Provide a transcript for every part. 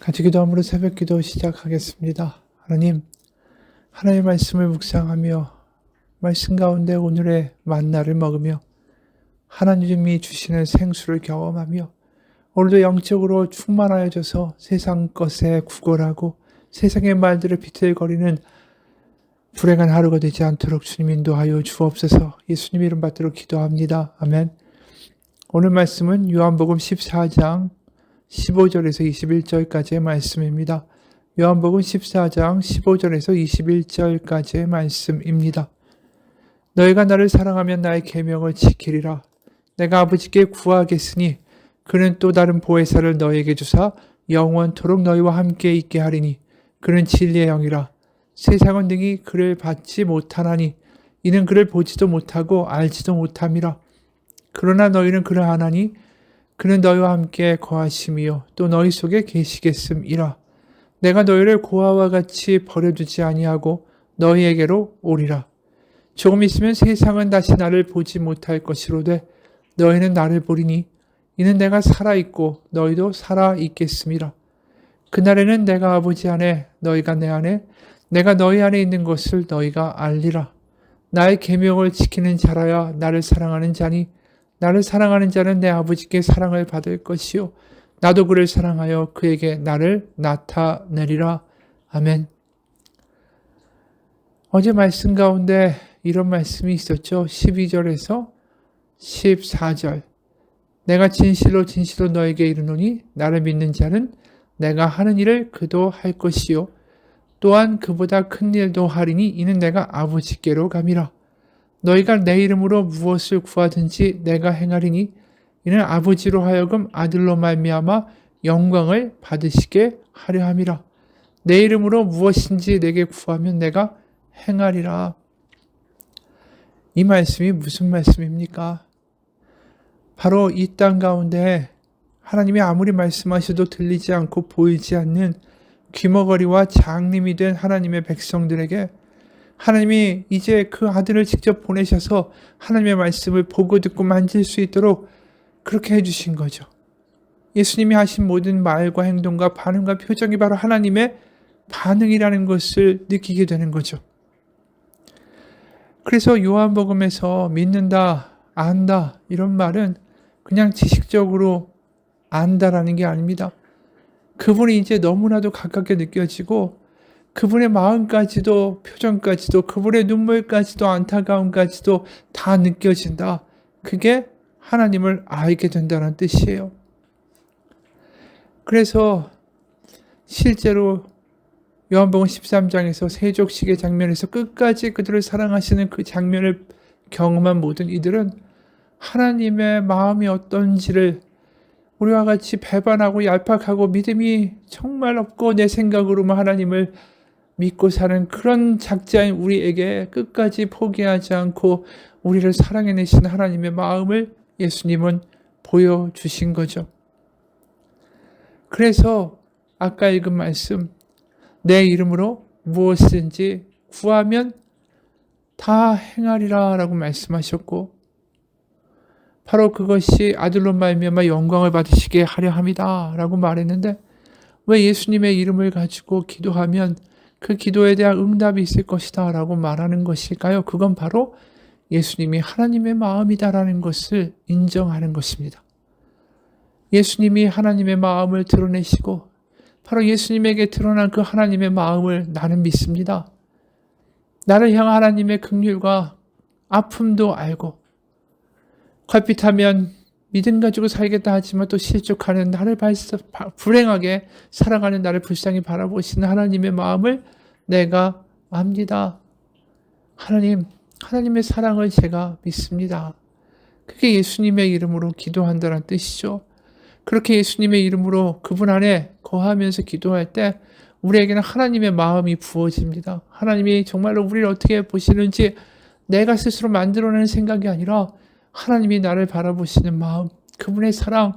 같이 기도함으로 새벽 기도 시작하겠습니다. 하나님의 말씀을 묵상하며 말씀 가운데 오늘의 만나를 먹으며 하나님이 주시는 생수를 경험하며 오늘도 영적으로 충만하여져서 세상 것에 구걸하고 세상의 말들을 비틀거리는 불행한 하루가 되지 않도록 주님 인도하여 주옵소서. 예수님 이름 받들어 기도합니다. 아멘. 오늘 말씀은 요한복음 14장 15절에서 21절까지의 말씀입니다. 요한복음 14장 15절에서 21절까지의 말씀입니다. 너희가 나를 사랑하면 나의 계명을 지키리라. 내가 아버지께 구하겠으니 그는 또 다른 보혜사를 너희에게 주사 영원토록 너희와 함께 있게 하리니 그는 진리의 영이라. 세상은 능히 그를 받지 못하나니 이는 그를 보지도 못하고 알지도 못함이라. 그러나 너희는 그를 아나니 그는 너희와 함께 거하심이요 또 너희 속에 계시겠음이라. 내가 너희를 고아와 같이 버려두지 아니하고 너희에게로 오리라. 조금 있으면 세상은 다시 나를 보지 못할 것이로되 너희는 나를 보리니 이는 내가 살아있고 너희도 살아있겠음이라. 그날에는 내가 아버지 안에 너희가 내 안에 내가 너희 안에 있는 것을 너희가 알리라. 나의 계명을 지키는 자라야 나를 사랑하는 자니 나를 사랑하는 자는 내 아버지께 사랑을 받을 것이요 나도 그를 사랑하여 그에게 나를 나타내리라. 아멘. 어제 말씀 가운데 이런 말씀이 있었죠. 12절에서 14절. 내가 진실로 진실로 너에게 이르노니 나를 믿는 자는 내가 하는 일을 그도 할 것이요 또한 그보다 큰 일도 하리니 이는 내가 아버지께로 감이라. 너희가 내 이름으로 무엇을 구하든지 내가 행하리니 이는 아버지로 하여금 아들로 말미암아 영광을 받으시게 하려 함이라. 내 이름으로 무엇인지 내게 구하면 내가 행하리라. 이 말씀이 무슨 말씀입니까? 바로 이 땅 가운데 하나님이 아무리 말씀하셔도 들리지 않고 보이지 않는 귀머거리와 장님이 된 하나님의 백성들에게 하나님이 이제 그 아들을 직접 보내셔서 하나님의 말씀을 보고 듣고 만질 수 있도록 그렇게 해주신 거죠. 예수님이 하신 모든 말과 행동과 반응과 표정이 바로 하나님의 반응이라는 것을 느끼게 되는 거죠. 그래서 요한복음에서 믿는다, 안다 이런 말은 그냥 지식적으로 안다라는 게 아닙니다. 그분이 이제 너무나도 가깝게 느껴지고 그분의 마음까지도 표정까지도 그분의 눈물까지도 안타까움까지도 다 느껴진다. 그게 하나님을 알게 된다는 뜻이에요. 그래서 실제로 요한복음 13장에서 세족식의 장면에서 끝까지 그들을 사랑하시는 그 장면을 경험한 모든 이들은 하나님의 마음이 어떤지를 우리와 같이 배반하고 얄팍하고 믿음이 정말 없고 내 생각으로만 하나님을 믿고 사는 그런 작자인 우리에게 끝까지 포기하지 않고 우리를 사랑해내신 하나님의 마음을 예수님은 보여주신 거죠. 그래서 아까 읽은 말씀 내 이름으로 무엇이든지 구하면 다 행하리라 라고 말씀하셨고 바로 그것이 아들로 말미암아 영광을 받으시게 하려 함이다 라고 말했는데 왜 예수님의 이름을 가지고 기도하면 그 기도에 대한 응답이 있을 것이다 라고 말하는 것일까요? 그건 바로 예수님이 하나님의 마음이다라는 것을 인정하는 것입니다. 예수님이 하나님의 마음을 드러내시고 바로 예수님에게 드러난 그 하나님의 마음을 나는 믿습니다. 나를 향한 하나님의 긍휼과 아픔도 알고 걸핏하면 믿음 가지고 살겠다 하지만 또 실족하는 나를 불행하게 살아가는 나를 불쌍히 바라보시는 하나님의 마음을 내가 압니다. 하나님의 사랑을 제가 믿습니다. 그게 예수님의 이름으로 기도한다는 뜻이죠. 그렇게 예수님의 이름으로 그분 안에 거하면서 기도할 때 우리에게는 하나님의 마음이 부어집니다. 하나님이 정말로 우리를 어떻게 보시는지 내가 스스로 만들어내는 생각이 아니라 하나님이 나를 바라보시는 마음, 그분의 사랑,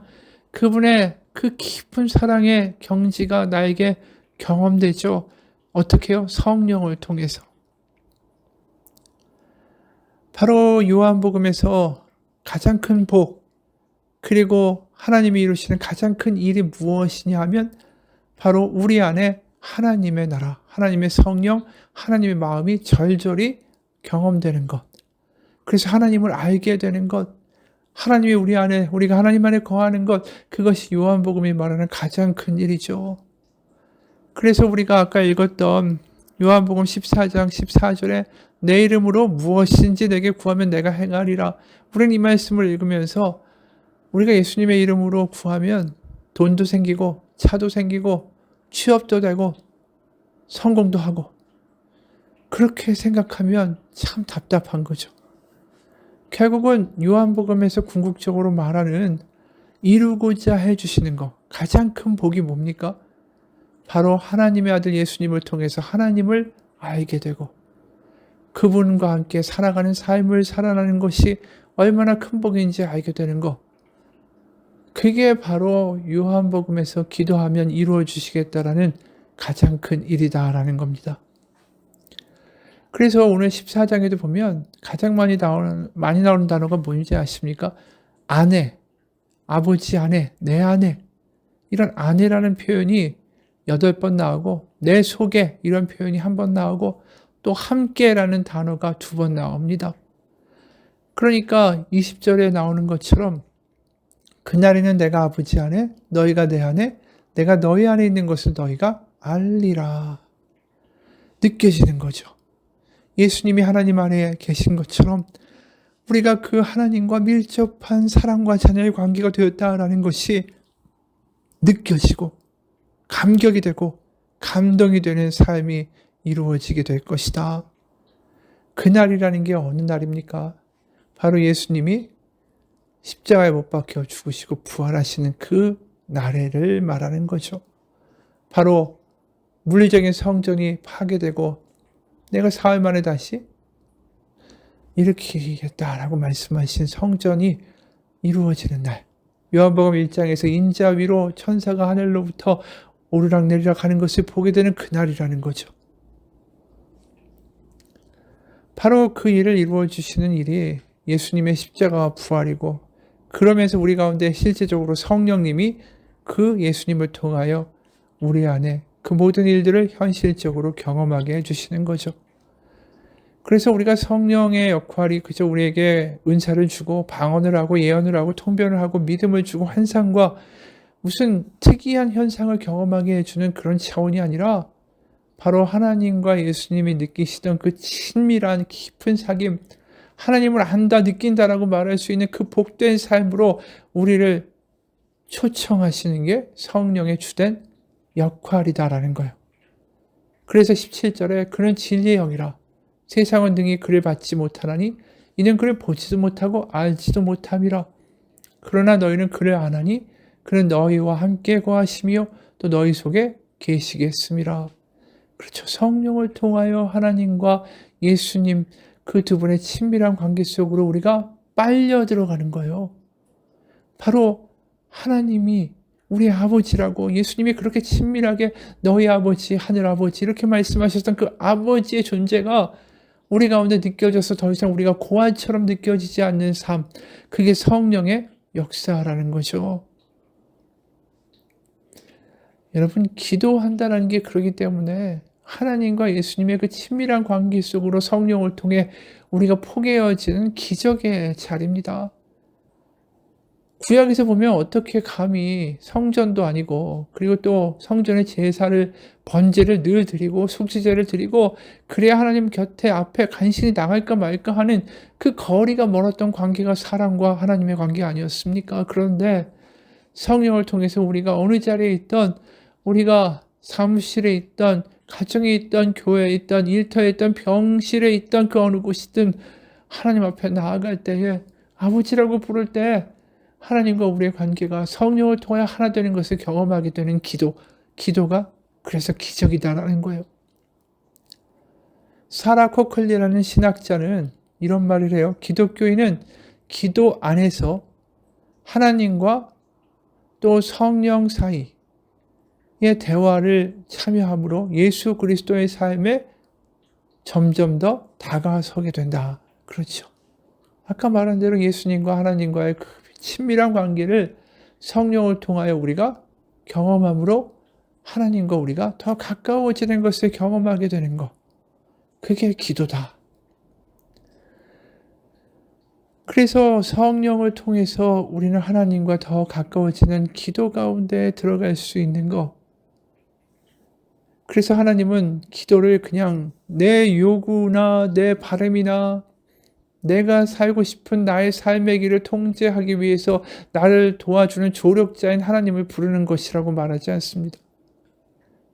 그분의 그 깊은 사랑의 경지가 나에게 경험되죠. 어떻게요? 성령을 통해서. 바로 요한복음에서 가장 큰 복, 그리고 하나님이 이루시는 가장 큰 일이 무엇이냐 하면 바로 우리 안에 하나님의 나라, 하나님의 성령, 하나님의 마음이 절절히 경험되는 것. 그래서 하나님을 알게 되는 것, 하나님이 우리 안에, 우리가 하나님 안에 거하는 것, 그것이 요한복음이 말하는 가장 큰 일이죠. 그래서 우리가 아까 읽었던 요한복음 14장 14절에 내 이름으로 무엇인지 내게 구하면 내가 행하리라. 우리는 이 말씀을 읽으면서 우리가 예수님의 이름으로 구하면 돈도 생기고 차도 생기고 취업도 되고 성공도 하고, 그렇게 생각하면 참 답답한 거죠. 결국은 요한복음에서 궁극적으로 말하는 이루고자 해주시는 것, 가장 큰 복이 뭡니까? 바로 하나님의 아들 예수님을 통해서 하나님을 알게 되고 그분과 함께 살아가는 삶을 살아가는 것이 얼마나 큰 복인지 알게 되는 것. 그게 바로 요한복음에서 기도하면 이루어 주시겠다라는 가장 큰 일이다라는 겁니다. 그래서 오늘 14장에도 보면 가장 많이 나오는 단어가 뭔지 아십니까? 아내, 아버지 아내, 내 아내. 이런 아내라는 표현이 8번 나오고, 내 속에 이런 표현이 1번 나오고, 또 함께라는 단어가 2번 나옵니다. 그러니까 20절에 나오는 것처럼 그날에는 내가 아버지 안에, 너희가 내 안에, 내가 너희 안에 있는 것을 너희가 알리라. 느껴지는 거죠. 예수님이 하나님 안에 계신 것처럼 우리가 그 하나님과 밀접한 사랑과 자녀의 관계가 되었다라는 것이 느껴지고 감격이 되고 감동이 되는 삶이 이루어지게 될 것이다. 그날이라는 게 어느 날입니까? 바로 예수님이 십자가에 못 박혀 죽으시고 부활하시는 그 날을 말하는 거죠. 바로 물리적인 성전이 파괴되고 내가 사흘 만에 다시 일으키겠다라고 말씀하신 성전이 이루어지는 날. 요한복음 1장에서 인자 위로 천사가 하늘로부터 오르락내리락 하는 것을 보게 되는 그날이라는 거죠. 바로 그 일을 이루어 주시는 일이 예수님의 십자가와 부활이고, 그러면서 우리 가운데 실제적으로 성령님이 그 예수님을 통하여 우리 안에 그 모든 일들을 현실적으로 경험하게 해주시는 거죠. 그래서 우리가 성령의 역할이 그저 우리에게 은사를 주고 방언을 하고 예언을 하고 통변을 하고 믿음을 주고 환상과 무슨 특이한 현상을 경험하게 해주는 그런 차원이 아니라 바로 하나님과 예수님이 느끼시던 그 친밀한 깊은 사귐, 하나님을 안다 느낀다라고 말할 수 있는 그 복된 삶으로 우리를 초청하시는 게 성령의 주된 역할이다라는 거예요. 그래서 17절에 그는 진리의 영이라 세상은 능히 그를 받지 못하나니 이는 그를 보지도 못하고 알지도 못함이라. 그러나 너희는 그를 아나니 그는 너희와 함께 거하시며 또 너희 속에 계시겠음이라. 그렇죠. 성령을 통하여 하나님과 예수님 그 두 분의 친밀한 관계 속으로 우리가 빨려 들어가는 거예요. 바로 하나님이 우리 아버지라고, 예수님이 그렇게 친밀하게 너희 아버지, 하늘 아버지 이렇게 말씀하셨던 그 아버지의 존재가 우리 가운데 느껴져서 더 이상 우리가 고아처럼 느껴지지 않는 삶, 그게 성령의 역사라는 거죠. 여러분, 기도한다는 게 그러기 때문에 하나님과 예수님의 그 친밀한 관계 속으로 성령을 통해 우리가 포개어지는 기적의 자리입니다. 구약에서 보면 어떻게 감히 성전도 아니고, 그리고 또 성전의 제사를, 번제를 늘 드리고 속죄제를 드리고 그래야 하나님 곁에 앞에 간신히 나갈까 말까 하는 그 거리가 멀었던 관계가 사람과 하나님의 관계 아니었습니까? 그런데 성령을 통해서 우리가 어느 자리에 있던, 우리가 사무실에 있던, 가정에 있던, 교회에 있던, 일터에 있던, 병실에 있던 그 어느 곳이든 하나님 앞에 나아갈 때에 아버지라고 부를 때 하나님과 우리의 관계가 성령을 통해 하나 되는 것을 경험하게 되는 기도가 그래서 기적이다라는 거예요. 사라 코클리라는 신학자는 이런 말을 해요. 기독교인은 기도 안에서 하나님과 또 성령 사이의 대화를 참여함으로 예수 그리스도의 삶에 점점 더 다가서게 된다. 그렇죠. 아까 말한 대로 예수님과 하나님과의 그 친밀한 관계를 성령을 통하여 우리가 경험함으로 하나님과 우리가 더 가까워지는 것을 경험하게 되는 것. 그게 기도다. 그래서 성령을 통해서 우리는 하나님과 더 가까워지는 기도 가운데 들어갈 수 있는 것. 그래서 하나님은 기도를 그냥 내 요구나 내 바람이나 내가 살고 싶은 나의 삶의 길을 통제하기 위해서 나를 도와주는 조력자인 하나님을 부르는 것이라고 말하지 않습니다.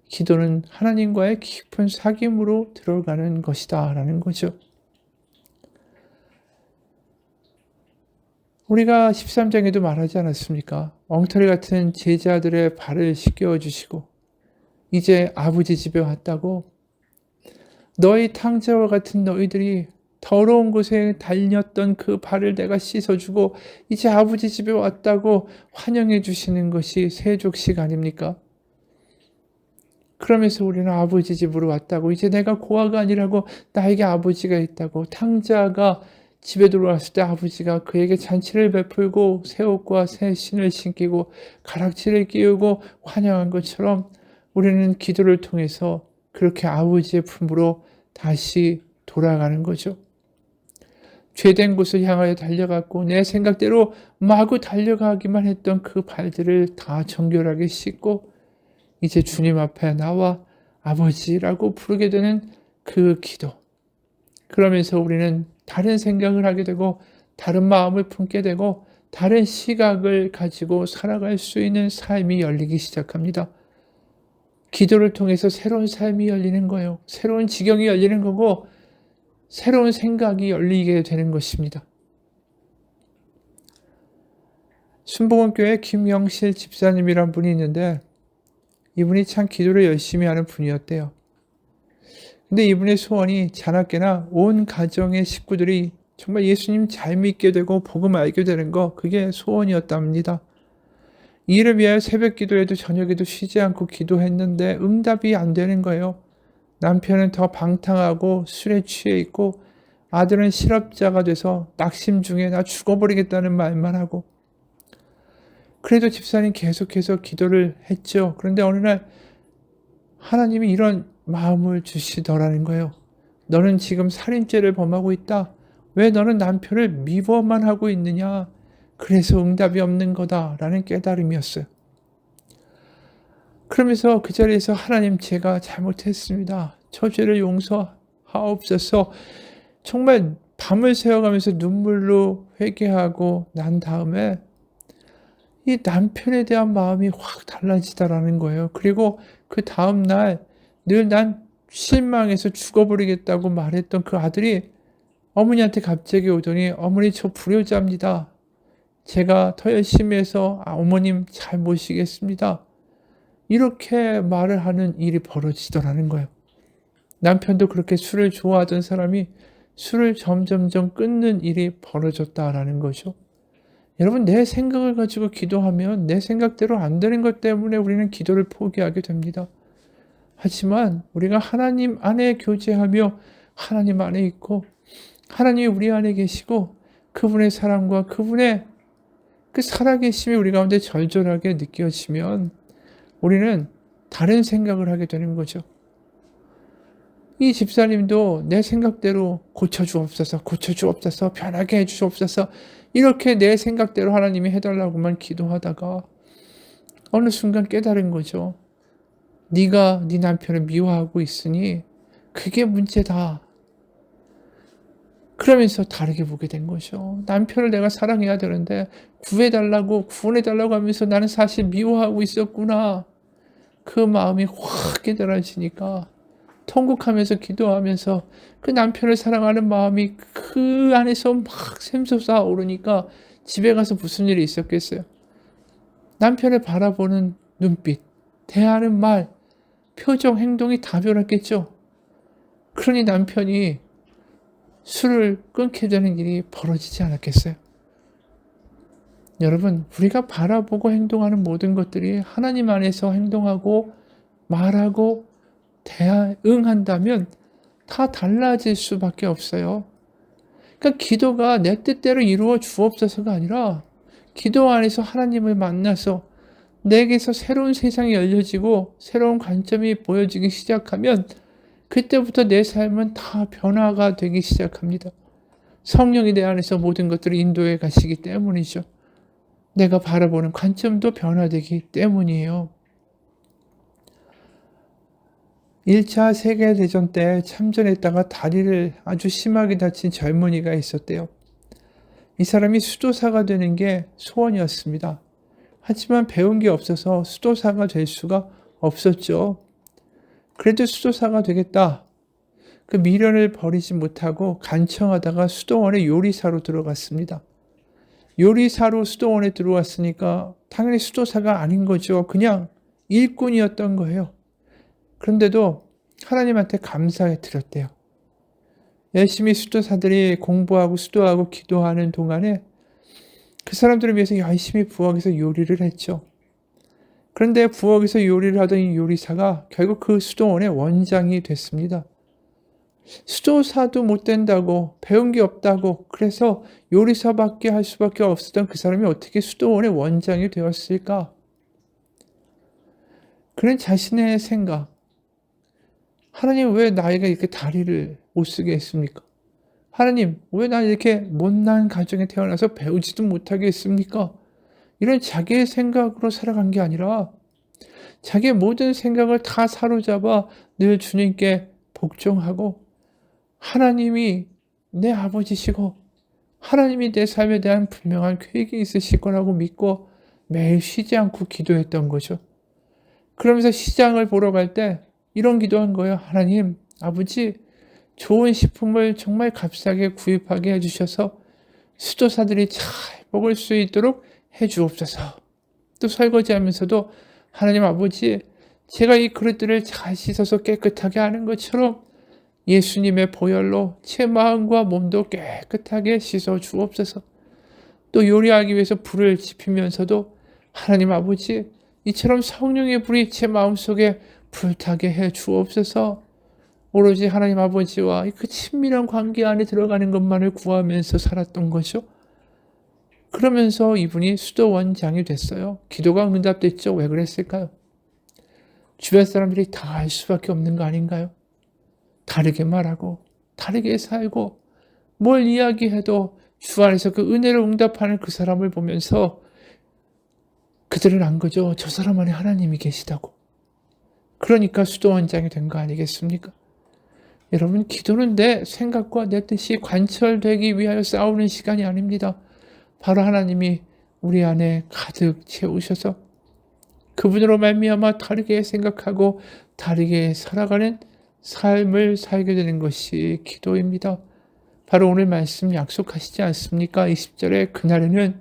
기도는 하나님과의 깊은 사귐으로 들어가는 것이다 라는 거죠. 우리가 13장에도 말하지 않았습니까? 엉터리 같은 제자들의 발을 씻겨주시고 이제 아버지 집에 왔다고, 너희 탕자와 같은 너희들이 더러운 곳에 달렸던 그 발을 내가 씻어주고 이제 아버지 집에 왔다고 환영해 주시는 것이 세족식 아닙니까? 그러면서 우리는 아버지 집으로 왔다고, 이제 내가 고아가 아니라고 나에게 아버지가 있다고, 탕자가 집에 들어왔을 때 아버지가 그에게 잔치를 베풀고 새 옷과 새 신을 신기고 가락지를 끼우고 환영한 것처럼 우리는 기도를 통해서 그렇게 아버지의 품으로 다시 돌아가는 거죠. 죄된 곳을 향하여 달려갔고 내 생각대로 마구 달려가기만 했던 그 발들을 다 정결하게 씻고 이제 주님 앞에 나와 아버지라고 부르게 되는 그 기도. 그러면서 우리는 다른 생각을 하게 되고 다른 마음을 품게 되고 다른 시각을 가지고 살아갈 수 있는 삶이 열리기 시작합니다. 기도를 통해서 새로운 삶이 열리는 거예요. 새로운 지경이 열리는 거고 새로운 생각이 열리게 되는 것입니다. 순복음교회 김영실 집사님이란 분이 있는데 이분이 참 기도를 열심히 하는 분이었대요. 근데 이분의 소원이 자나깨나 온 가정의 식구들이 정말 예수님 잘 믿게 되고 복음 알게 되는 거, 그게 소원이었답니다. 이를 위하여 새벽 기도에도 저녁에도 쉬지 않고 기도했는데 응답이 안 되는 거예요. 남편은 더 방탕하고 술에 취해 있고 아들은 실업자가 돼서 낙심 중에 나 죽어버리겠다는 말만 하고, 그래도 집사님 계속해서 기도를 했죠. 그런데 어느 날 하나님이 이런 마음을 주시더라는 거예요. 너는 지금 살인죄를 범하고 있다. 왜 너는 남편을 미워만 하고 있느냐. 그래서 응답이 없는 거다라는 깨달음이었어요. 그러면서 그 자리에서 하나님, 제가 잘못했습니다. 저 죄를 용서하옵소서. 정말 밤을 새워가면서 눈물로 회개하고 난 다음에 이 남편에 대한 마음이 확 달라지다라는 거예요. 그리고 그 다음 날 늘 난 실망해서 죽어버리겠다고 말했던 그 아들이 어머니한테 갑자기 오더니, 어머니 저 불효자입니다. 제가 더 열심히 해서 어머님 잘 모시겠습니다. 이렇게 말을 하는 일이 벌어지더라는 거예요. 남편도 그렇게 술을 좋아하던 사람이 술을 점점점 끊는 일이 벌어졌다라는 거죠. 여러분, 내 생각을 가지고 기도하면 내 생각대로 안 되는 것 때문에 우리는 기도를 포기하게 됩니다. 하지만 우리가 하나님 안에 교제하며 하나님 안에 있고 하나님이 우리 안에 계시고 그분의 사랑과 그분의 그 살아계심이 우리 가운데 절절하게 느껴지면 우리는 다른 생각을 하게 되는 거죠. 이 집사님도 내 생각대로 고쳐주옵소서, 변하게 해주옵소서, 이렇게 내 생각대로 하나님이 해달라고만 기도하다가 어느 순간 깨달은 거죠. 네가 네 남편을 미워하고 있으니 그게 문제다. 그러면서 다르게 보게 된 거죠. 남편을 내가 사랑해야 되는데 구원해달라고 하면서 나는 사실 미워하고 있었구나. 그 마음이 확 깨달아지니까 통곡하면서 기도하면서 그 남편을 사랑하는 마음이 그 안에서 막 샘솟아 오르니까 집에 가서 무슨 일이 있었겠어요. 남편을 바라보는 눈빛, 대하는 말, 표정, 행동이 다 변했겠죠. 그러니 남편이 술을 끊게 되는 일이 벌어지지 않았겠어요. 여러분, 우리가 바라보고 행동하는 모든 것들이 하나님 안에서 행동하고 말하고 응한다면 다 달라질 수밖에 없어요. 그러니까 기도가 내 뜻대로 이루어 주옵소서가 아니라 기도 안에서 하나님을 만나서 내게서 새로운 세상이 열려지고 새로운 관점이 보여지기 시작하면 그때부터 내 삶은 다 변화가 되기 시작합니다. 성령이 내 안에서 모든 것들을 인도해 가시기 때문이죠. 내가 바라보는 관점도 변화되기 때문이에요. 1차 세계대전 때 참전했다가 다리를 아주 심하게 다친 젊은이가 있었대요. 이 사람이 수도사가 되는 게 소원이었습니다. 하지만 배운 게 없어서 수도사가 될 수가 없었죠. 그래도 수도사가 되겠다. 그 미련을 버리지 못하고 간청하다가 수도원의 요리사로 들어갔습니다. 요리사로 수도원에 들어왔으니까 당연히 수도사가 아닌 거죠. 그냥 일꾼이었던 거예요. 그런데도 하나님한테 감사해 드렸대요. 열심히 수도사들이 공부하고 수도하고 기도하는 동안에 그 사람들을 위해서 열심히 부엌에서 요리를 했죠. 그런데 부엌에서 요리를 하던 이 요리사가 결국 그 수도원의 원장이 됐습니다. 수도사도 못 된다고, 배운 게 없다고, 그래서 요리사밖에 할 수밖에 없었던 그 사람이 어떻게 수도원의 원장이 되었을까? 그는 자신의 생각, 하나님 왜 나에게 이렇게 다리를 못 쓰게 했습니까? 하나님 왜 나 이렇게 못난 가정에 태어나서 배우지도 못하게 했습니까? 이런 자기의 생각으로 살아간 게 아니라 자기의 모든 생각을 다 사로잡아 늘 주님께 복종하고 하나님이 내 아버지시고 하나님이 내 삶에 대한 분명한 계획이 있으실 거라고 믿고 매일 쉬지 않고 기도했던 거죠. 그러면서 시장을 보러 갈 때 이런 기도한 거예요. 하나님, 아버지, 좋은 식품을 정말 값싸게 구입하게 해주셔서 수도사들이 잘 먹을 수 있도록 해주옵소서. 또 설거지하면서도 하나님 아버지, 제가 이 그릇들을 잘 씻어서 깨끗하게 하는 것처럼 예수님의 보혈로 제 마음과 몸도 깨끗하게 씻어 주옵소서. 또 요리하기 위해서 불을 지피면서도 하나님 아버지, 이처럼 성령의 불이 제 마음속에 불타게 해 주옵소서. 오로지 하나님 아버지와 그 친밀한 관계 안에 들어가는 것만을 구하면서 살았던 거죠. 그러면서 이분이 수도원장이 됐어요. 기도가 응답됐죠. 왜 그랬을까요? 주변 사람들이 다 알 수밖에 없는 거 아닌가요? 다르게 말하고 다르게 살고 뭘 이야기해도 주 안에서 그 은혜를 응답하는 그 사람을 보면서 그들은 안 거죠. 저 사람 안에 하나님이 계시다고. 그러니까 수도원장이 된 거 아니겠습니까? 여러분, 기도는 내 생각과 내 뜻이 관철되기 위하여 싸우는 시간이 아닙니다. 바로 하나님이 우리 안에 가득 채우셔서 그분으로 말미암아 다르게 생각하고 다르게 살아가는 삶을 살게 되는 것이 기도입니다. 바로 오늘 말씀 약속하시지 않습니까? 20절에 그날에는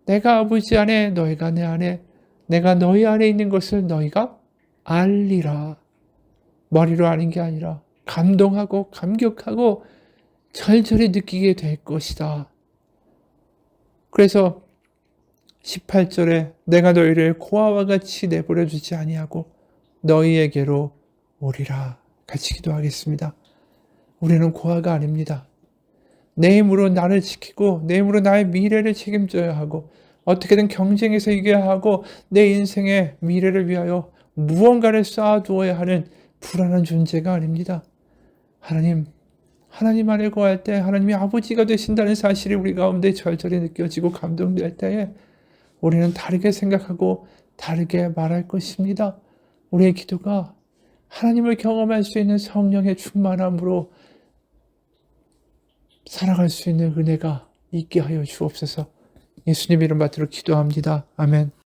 내가 아버지 안에 너희가 내 안에 내가 너희 안에 있는 것을 너희가 알리라. 머리로 아는 게 아니라 감동하고 감격하고 절절히 느끼게 될 것이다. 그래서 18절에 내가 너희를 고아와 같이 내버려 두지 아니하고 너희에게로 오리라. 같이 기도하겠습니다. 우리는 고아가 아닙니다. 내 힘으로 나를 지키고 내 힘으로 나의 미래를 책임져야 하고 어떻게든 경쟁에서 이겨야 하고 내 인생의 미래를 위하여 무언가를 쌓아두어야 하는 불안한 존재가 아닙니다. 하나님 안에 거할 때 하나님이 아버지가 되신다는 사실이 우리 가운데 절절히 느껴지고 감동될 때에 우리는 다르게 생각하고 다르게 말할 것입니다. 우리의 기도가 하나님을 경험할 수 있는 성령의 충만함으로 살아갈 수 있는 은혜가 있게 하여 주옵소서. 예수님 이름 받들어 기도합니다. 아멘.